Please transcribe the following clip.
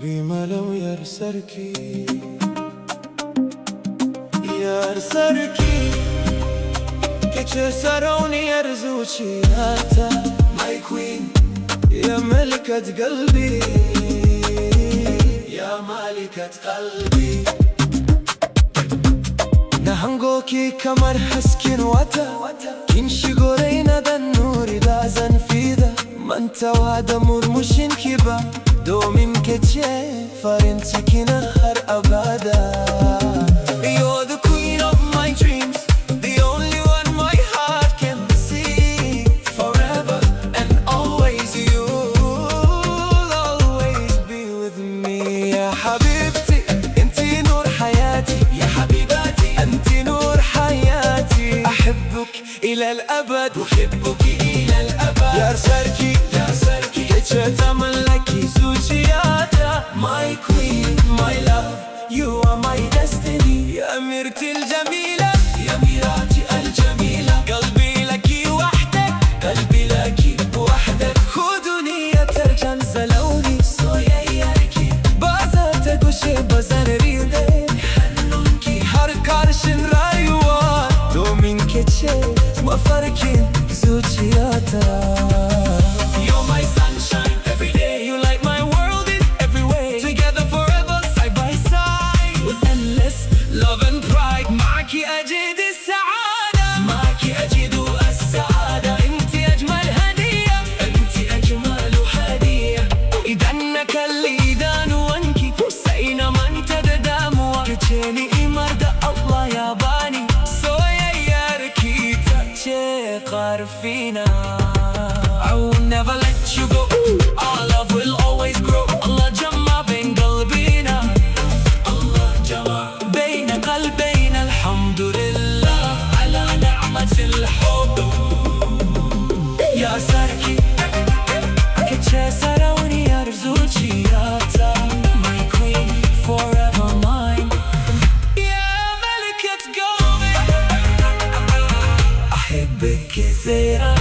بملو يرسركي يرسركي كيتش سروني يرزوشي هاتا ماي كوين يا ملكة قلبي يا مالكة قلبي نهنغوكي كمر حسكين واتا كنشي غورينا دا النوري دا زنفيدا منتا وادا مرموشين كيبا دومين كتشي فارنتكي نهر أبادا You're the queen of my dreams, the only one my heart can see. Forever and always you'll always be with me. يا حبيبتي انتي نور حياتي، يا حبيباتي انتي نور حياتي. أحبك إلى الأبد أحبك إلى الأبد. يا رسالكي يا رسالكي تملكي زوجياتا. My queen, my love, you are my destiny. يا أميرتي الجميلة يا أميراتي الجميلة. قلبي لكي وحدك قلبي لكي وحدك. خدوني يا ترجان زلوني soyayyarki. Bazar ta gushe bazar ride hannunki har karshen rayuwa domin ke ce mafarkin zuciyata. You're my sunshine every day. You light my world in every way. Together forever side by side with endless love and pride. معاكي أجد السعادة معاكي أجد السعادة. انتي أجمل هدية انتي أجمل هدية. إذا نكلي دانوانكي سينا من تدداموا كتشيني إمرد الله ياباني soyayyarki تأتي قارفينا. I will never let you go. Our love will always grow. Allah جمع بين قلبينا الله جمع بين قلبينا. الحمد لله على نعمة الحب. يا ساركي كتشي سروني يرزوشي ياتا. My queen forever mine. يا ملكة قلبي أحبك كثيرا.